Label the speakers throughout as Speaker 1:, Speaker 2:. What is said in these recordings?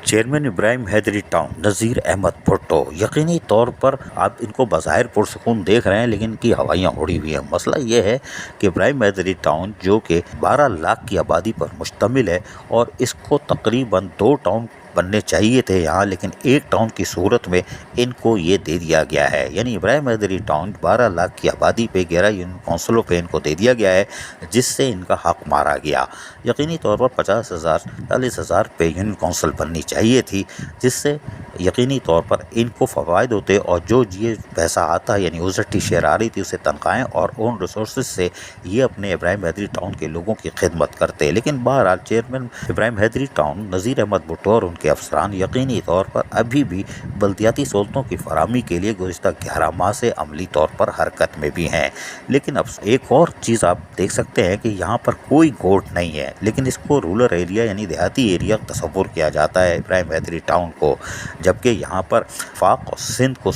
Speaker 1: Chairman ابراہیم حیدری town Nazir Ahmad Bhutto یقینی طور پر آپ ان کو بظاہر پرسکون دیکھ رہے ہیں، لیکن ان کی ہوائیاں اڑی ہوئی ہیں۔ مسئلہ یہ ہے کہ ابراہیم حیدری ٹاؤن جو کہ 12 لاکھ کی آبادی پر مشتمل ہے، اور اس کو تقریباً 2 ٹاؤن بننے چاہیے تھے یہاں، لیکن ایک ٹاؤن کی صورت میں ان کو یہ دے دیا گیا ہے۔ یعنی ابراہیم حیدری ٹاؤن 12 لاکھ کی آبادی پہ 11 یونین کونسلوں پہ ان کو دے دیا گیا ہے، جس سے ان کا حق مارا گیا۔ یقینی طور پر 50,000 40,000 پہ یونین کونسل بننی چاہیے تھی، جس سے یقینی طور پر ان کو فوائد ہوتے، اور جو یہ پیسہ آتا یعنی اوزٹی شیئر آ رہی تھی، اسے تنخواہیں اور اون ریسورسز سے یہ اپنے ابراہیم حیدری ٹاؤن کے لوگوں کی خدمت کرتے۔ لیکن بہرحال چیئرمین ابراہیم حیدری ٹاؤن نذیر احمد بھٹو اور ان کے افسران یقینی طور پر ابھی بھی بلدیاتی سہولتوں کی فراہمی کے لیے گزشتہ 11 ماہ سے عملی طور پر حرکت میں بھی ہیں۔ لیکن اب ایک اور چیز آپ دیکھ سکتے ہیں کہ یہاں پر کوئی گوٹ نہیں ہے، لیکن اس کو رورل ایریا یعنی دیہاتی ایریا تصور کیا جاتا ہے ابراہیم حیدری ٹاؤن کو، جبکہ یہاں پر وفاق اور سندھ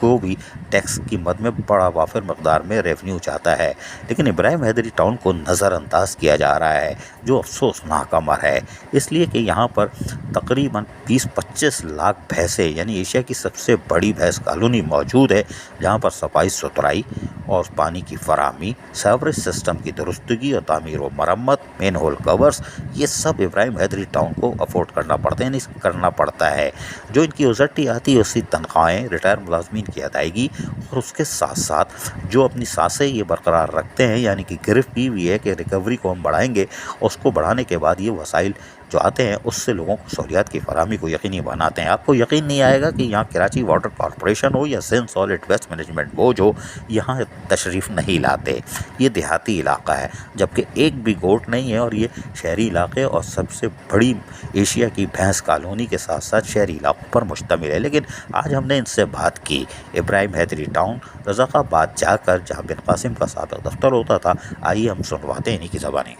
Speaker 1: کو بھی ٹیکس کی مد میں بڑا وافر مقدار میں ریونیو جاتا ہے، لیکن ابراہیم حیدری ٹاؤن کو نظر انداز کیا جا رہا ہے، جو افسوسناک امر ہے، اس لیے کہ یہاں پر تقریباً 20-25 لاکھ بھینسیں یعنی ایشیا کی سب سے بڑی بھینس کالونی موجود ہے، جہاں پر صفائی ستھرائی اور پانی کی فراہمی، سیوریج سسٹم کی درستگی اور تعمیر و مرمت، مین ہول کورز، یہ سب ابراہیم حیدری ٹاؤن کو افورڈ کرنا پڑتے ہیں، یعنی کرنا پڑتا ہے۔ جو ان کی اوزٹی آتی ہے، اس کی تنخواہیں، ریٹائر ملازمین کی ادائیگی، اور اس کے ساتھ ساتھ جو اپنی سانسیں یہ برقرار رکھتے ہیں، یعنی کہ گرفت کی ہوئی ہے کہ ریکوری کو ہم بڑھائیں گے، اور اس کو بڑھانے کے بعد یہ وسائل جو آتے ہیں اس سے لوگوں کو سہولیات کی فراہمی کو یقینی بناتے ہیں۔ آپ کو یقین نہیں آئے گا کہ یہاں کراچی واٹر کارپوریشن ہو یا Sindh solid waste management board ہو، یہاں تشریف نہیں لاتے۔ یہ دیہاتی علاقہ ہے، جبکہ ایک بھی گوٹ نہیں ہے، اور یہ شہری علاقے اور سب سے بڑی ایشیا کی بھینس کالونی کے ساتھ ساتھ شہری علاقوں پر مشتمل ہے۔ لیکن آج ہم نے ان سے بات کی ابراہیم حیدری ٹاؤن رضاق آباد جا کر، جہاں بن قاسم کا سابق دفتر ہوتا تھا۔ آئیے ہم سنواتے ہیں انہی کی زبانیں۔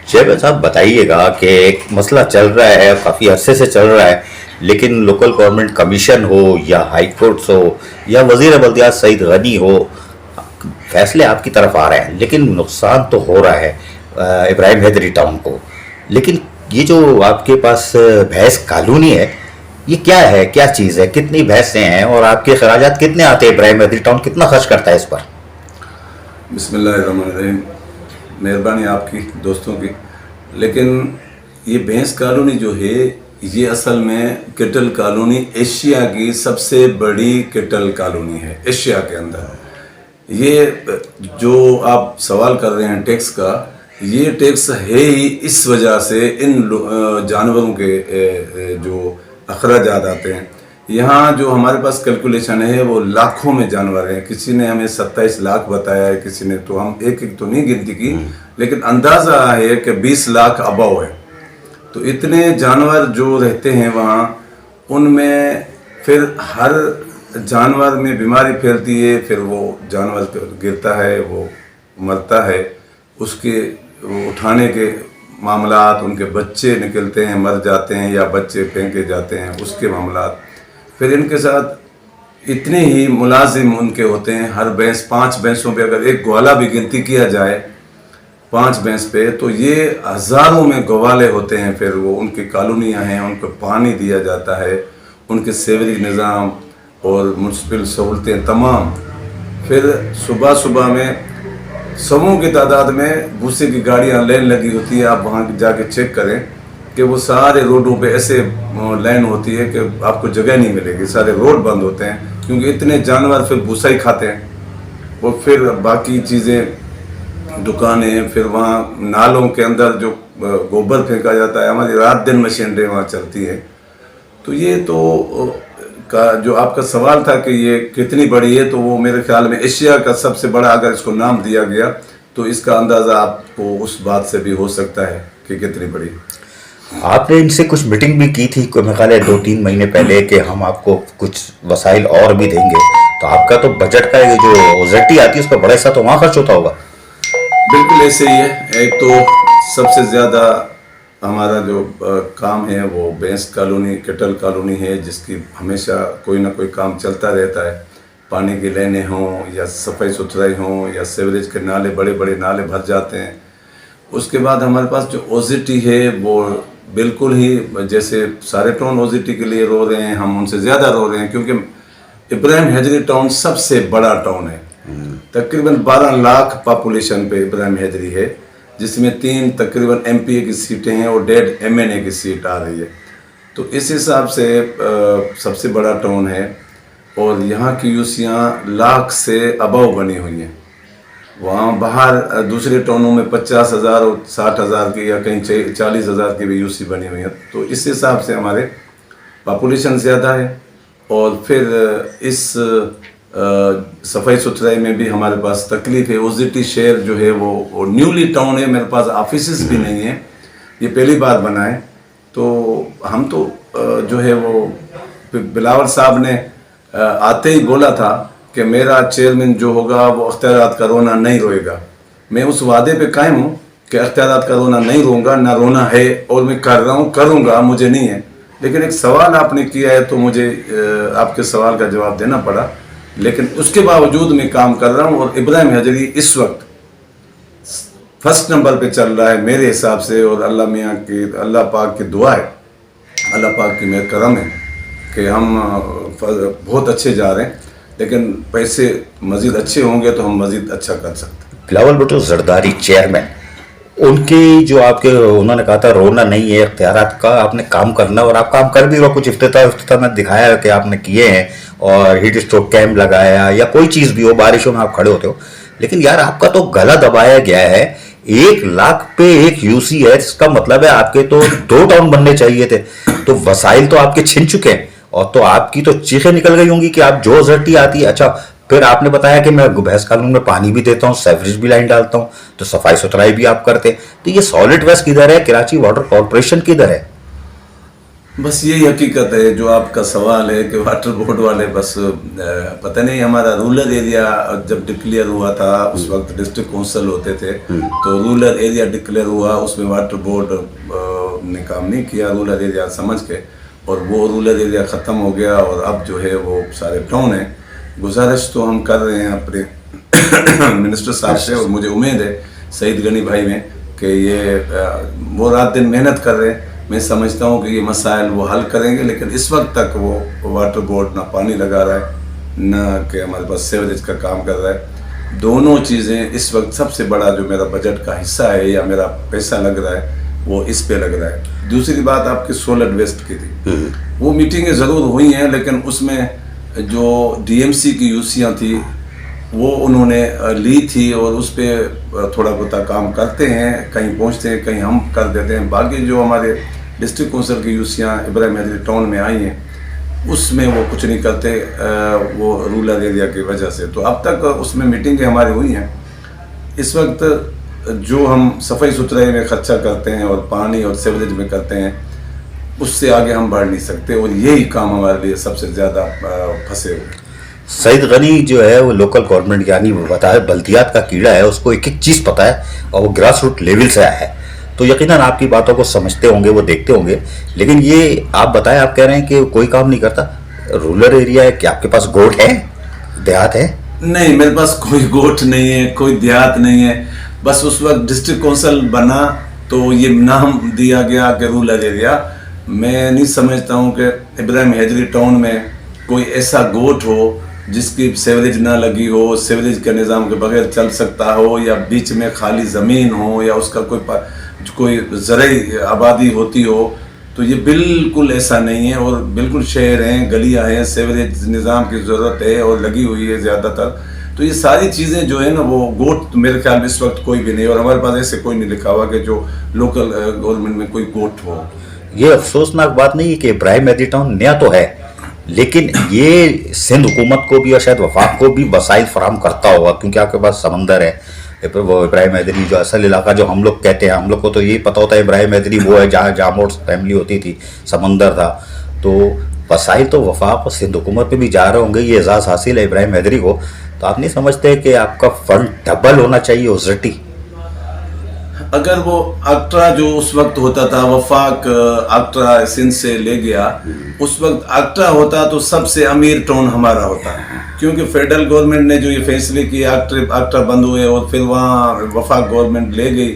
Speaker 2: شہباز صاحب بتائیے گا کہ ایک مسئلہ چل رہا ہے، کافی عرصے سے چل رہا ہے، لیکن لوکل گورنمنٹ کمیشن ہو یا ہائی کورٹس ہو یا وزیر بلدیات سعید غنی ہو، فیصلے آپ کی طرف آ رہے ہیں، لیکن نقصان تو ہو رہا ہے ابراہیم حیدری ٹاؤن کو۔ لیکن یہ جو آپ کے پاس بھینس کالونی ہے، یہ کیا ہے، کیا چیز ہے، کتنی بھینسیں ہیں، اور آپ کے اخراجات کتنے آتے ہیں؟ ابراہیم حیدری ٹاؤن کتنا خرچ کرتا ہے اس پر؟
Speaker 3: بسم اللہ الرحمن الرحیم، مہربانی آپ کی، دوستوں کی۔ لیکن یہ بھینس کالونی جو ہے، یہ اصل میں کیٹل کالونی ایشیا کی سب سے بڑی کیٹل کالونی ہے ایشیا کے اندر۔ یہ جو آپ سوال کر رہے ہیں ٹیکس کا، یہ ٹیکس ہے ہی اس وجہ سے ان جانوروں کے جو اخراجات آتے ہیں۔ یہاں جو ہمارے پاس کیلکولیشن ہے وہ لاکھوں میں جانور ہیں، کسی نے ہمیں 27 لاکھ بتایا ہے، کسی نے، تو ہم ایک ایک تو نہیں گنتی کی، لیکن اندازہ ہے کہ 20 لاکھ ابو ہے۔ تو اتنے جانور جو رہتے ہیں وہاں، ان میں پھر ہر جانور میں بیماری پھیلتی ہے، پھر وہ جانور گرتا ہے، وہ مرتا ہے، اس کے اٹھانے کے معاملات، ان کے بچے نکلتے ہیں، مر جاتے ہیں، یا بچے پھینکے جاتے ہیں، اس کے معاملات، پھر ان کے ساتھ اتنے ہی ملازم ان کے ہوتے ہیں۔ ہر بھینس 5 بھینسوں پہ اگر ایک گوالا بھی گنتی کیا جائے 5 بھینس پہ، تو یہ ہزاروں میں گوالے ہوتے ہیں۔ پھر وہ ان کی کالونیاں ہیں، ان کو پانی دیا جاتا ہے، ان کے سیوریج نظام اور میونسپل سہولتیں تمام۔ پھر صبح میں سووں کی تعداد میں بھوسے کی گاڑیاں لائن لگی ہوتی ہے، آپ وہاں جا کے چیک کریں کہ وہ سارے روڈوں پہ ایسے لائن ہوتی ہے کہ آپ کو جگہ نہیں ملے گی، سارے روڈ بند ہوتے ہیں، کیونکہ اتنے جانور پھر بھوسا ہی کھاتے ہیں۔ اور پھر باقی چیزیں، دکانیں، پھر وہاں نالوں کے اندر جو گوبر پھینکا جاتا ہے، ہماری رات دن مشینری وہاں چلتی ہے۔ تو یہ تو جو آپ کا سوال تھا کہ یہ کتنی بڑی ہے، تو وہ میرے خیال میں ایشیا کا سب سے بڑا، اگر اس کو نام دیا گیا تو اس کا اندازہ آپ کو اس بات سے بھی ہو سکتا ہے کہ کتنی بڑی۔
Speaker 2: آپ نے ان سے کچھ میٹنگ بھی کی تھی، میرے خیال ہے 2-3 مہینے پہلے، کہ ہم آپ کو کچھ وسائل اور بھی دیں گے، تو آپ کا تو بجٹ کا جو اوزٹی آتی ہے اس کا بڑا حصہ تو وہاں خرچ ہوتا ہوگا۔
Speaker 3: بالکل ایسے ہی ہے۔ ایک تو سب سے زیادہ ہمارا جو کام ہے وہ بھینس کالونی، کیٹل کالونی ہے، جس کی ہمیشہ کوئی نہ کوئی کام چلتا رہتا ہے، پانی کی لائنیں ہوں یا صفائی ستھرائی ہوں یا سیوریج کے نالے، بڑے بڑے نالے بھر جاتے ہیں۔ اس کے بعد ہمارے پاس جو اوزٹی ہے وہ بالکل ہی جیسے سارے ٹاؤن اوزیٹی کے لیے رو رہے ہیں، ہم ان سے زیادہ رو رہے ہیں، کیونکہ ابراہیم حیدری ٹاؤن سب سے بڑا ٹاؤن ہے. تقریباً 12 لاکھ پاپولیشن پہ ابراہیم حیدری ہے، جس میں 3 تقریباً MP کی سیٹیں ہیں اور 1.5 MNA کی سیٹ آ رہی ہے. تو اس حساب سے سب سے بڑا ٹاؤن ہے، اور یہاں کی یوسیاں لاکھ سے ابو بنی ہوئی ہیں. وہاں باہر دوسرے ٹاؤنوں میں 50,000 اور 60,000 کی یا کہیں 40,000 کی بھی یوسی بنی ہوئی ہیں. تو اس حساب سے ہمارے پاپولیشن زیادہ ہے، اور پھر اس صفائی ستھرائی میں بھی ہمارے پاس تکلیف ہے. اوزیٹی شہر جو ہے وہ نیولی ٹاؤن ہے، میرے پاس آفیسز بھی نہیں ہیں، یہ پہلی بار بنا ہے. تو ہم تو جو ہے وہ بلاول صاحب نے آتے ہی بولا تھا کہ میرا چیئرمین جو ہوگا وہ اختیارات کا رونا نہیں روئے گا. میں اس وعدے پہ قائم ہوں کہ اختیارات کا رونا نہیں روں گا، نہ رونا ہے، اور میں کر رہا ہوں، کروں گا، مجھے نہیں ہے. لیکن ایک سوال آپ نے کیا ہے تو مجھے آپ کے سوال کا جواب دینا پڑا، لیکن اس کے باوجود میں کام کر رہا ہوں. اور ابراہیم حیدری اس وقت فرسٹ نمبر پہ چل رہا ہے میرے حساب سے، اور اللہ میاں کی، اللہ پاک کی دعا ہے، اللہ پاک کی میرا کرم ہے کہ ہم بہت اچھے جا رہے ہیں. لیکن پیسے مزید اچھے ہوں گے تو ہم مزید اچھا کر سکتے ہیں.
Speaker 2: بلاول بھٹو زرداری چیئرمین، ان کی جو آپ کے انہوں نے کہا تھا رونا نہیں ہے، اختیارات کا آپ نے کام کرنا، اور آپ کام کر بھی رہو. کچھ افتتاح میں دکھایا کہ آپ نے کیے ہیں، اور ہیٹ اسٹروک کیمپ لگایا یا کوئی چیز بھی ہو، بارشوں میں آپ کھڑے ہوتے ہو. لیکن یار آپ کا تو گلا دبایا گیا ہے. 1 لاکھ پہ 1 UC ہے، اس کا مطلب ہے آپ کے تو 2 ٹاؤن بننے چاہیے تھے. تو وسائل تو آپ کے چھن چکے ہیں، اور تو آپ کی تو چیخیں نکل گئی ہوں گی کہ آپ جو ازرٹی آتی ہے. اچھا پھر آپ نے بتایا کہ میں بھینس کالون میں پانی بھی دیتا ہوں، سیوریج بھی لائن ڈالتا ہوں، تو صفائی ستھرائی بھی آپ کرتے ہیں. تو یہ سالڈ ویسٹ کدھر ہے؟ کراچی واٹر کارپوریشن کدھر ہے؟
Speaker 3: بس یہی حقیقت ہے جو آپ کا سوال ہے کہ واٹر بورڈ والے بس پتہ نہیں. ہمارا رورل ایریا جب ڈکلیئر ہوا تھا اس وقت ڈسٹرکٹ کونسل ہوتے تھے، تو رورل ایریا ڈکلیئر ہوا، اس میں واٹر بورڈ نے کام نہیں کیا رورل ایریا سمجھ کے، اور وہ رورل ایریا ختم ہو گیا، اور اب جو ہے وہ سارے ٹاؤن ہیں. گزارش تو ہم کر رہے ہیں اپنے منسٹر صاحب سے، اور مجھے امید ہے سعید غنی بھائی میں کہ یہ وہ رات دن محنت کر رہے ہیں. میں سمجھتا ہوں کہ یہ مسائل وہ حل کریں گے، لیکن اس وقت تک وہ واٹر بورڈ نہ پانی لگا رہا ہے، نہ کہ ہمارے پاس سیوریج کا کام کر رہا ہے. دونوں چیزیں اس وقت سب سے بڑا جو میرا بجٹ کا حصہ ہے یا میرا پیسہ لگ رہا ہے وہ اس پہ لگ رہا ہے. دوسری بات آپ کی سولڈ ویسٹ کی تھی، وہ میٹنگیں ضرور ہوئی ہیں، لیکن اس میں جو DMC کی یوسیاں تھی وہ انہوں نے لی تھی، اور اس پہ تھوڑا بہت کام کرتے ہیں، کہیں پہنچتے ہیں، کہیں ہم کر دیتے ہیں. باقی جو ہمارے ڈسٹرکٹ کونسل کی یوسیاں ابراہیم حیدری ٹاؤن میں آئی ہیں اس میں وہ کچھ نہیں کرتے، وہ رورل ایریا کی وجہ سے. تو اب تک اس میں میٹنگیں ہماری ہوئی ہیں. اس وقت جو ہم صفائی ستھرائی میں خرچہ کرتے ہیں اور پانی اور سیوریج میں کرتے ہیں اس سے آگے ہم بڑھ نہیں سکتے، اور یہی کام ہمارے لیے سب سے زیادہ پھنسے ہوئے.
Speaker 2: سعید غنی جو ہے وہ لوکل گورنمنٹ یعنی بتایا بلدیات کا کیڑا ہے، اس کو ایک ایک چیز پتہ ہے، اور وہ گراس روٹ لیول سے آیا ہے. تو یقیناً آپ کی باتوں کو سمجھتے ہوں گے، وہ دیکھتے ہوں گے. لیکن یہ آپ بتائیں، آپ کہہ رہے ہیں کہ کوئی کام نہیں کرتا. رورل ایریا ہے کہ آپ کے پاس گوٹ ہے، دیہات ہے؟
Speaker 3: نہیں، میرے پاس کوئی گوٹ نہیں ہے، کوئی دیہات نہیں ہے. بس اس وقت ڈسٹرکٹ کونسل بنا تو یہ نام دیا گیا کہ رورل ایریا. میں نہیں سمجھتا ہوں کہ ابراہیم حیدری ٹاؤن میں کوئی ایسا گوٹ ہو جس کی سیوریج نہ لگی ہو، سیوریج کے نظام کے بغیر چل سکتا ہو، یا بیچ میں خالی زمین ہو، یا اس کا کوئی زرعی آبادی ہوتی ہو. تو یہ بالکل ایسا نہیں ہے، اور بالکل شہر ہیں، گلیاں ہیں، سیوریج نظام کی ضرورت ہے اور لگی ہوئی ہے زیادہ تر. تو یہ ساری چیزیں جو ہے نا وہ گوٹ میرے خیال میں اس وقت کوئی بھی نہیں، اور ہمارے پاس ایسے کوئی نہیں لکھا ہوا کہ جو لوکل گورنمنٹ میں کوئی گوٹ ہو.
Speaker 2: یہ افسوسناک بات نہیں ہے کہ ابراہیم حیدری ٹاؤن نیا تو ہے، لیکن یہ سندھ حکومت کو بھی اور شاید وفاق کو بھی وسائل فراہم کرتا ہوگا، کیونکہ آپ کے پاس سمندر ہے. وہ ابراہیم حیدری جو اصل علاقہ جو ہم لوگ کہتے ہیں، ہم لوگ کو تو یہی پتہ ہوتا ہے ابراہیم حیدری وہ ہے جہاں جاموٹ فیملی ہوتی تھی، سمندر تھا. تو وسائل تو وفاق اور سندھ حکومت پہ بھی جا رہے ہوں گے. یہ اعزاز حاصل ہے ابراہیم حیدری کو. تو آپ نہیں سمجھتے کہ آپ کا فنڈ ڈبل ہونا چاہیے اوزرٹی؟
Speaker 3: اگر وہ اکٹرا جو اس وقت ہوتا تھا، وفاق اکٹرا سندھ سے لے گیا، اس وقت اکٹرا ہوتا تو سب سے امیر ٹاؤن ہمارا ہوتا، کیونکہ فیڈرل گورنمنٹ نے جو یہ فیصلے کیے اکٹرا بند ہوئے، اور پھر وہاں وفاق گورنمنٹ لے گئی.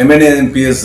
Speaker 3: MNA MPS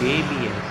Speaker 4: KBS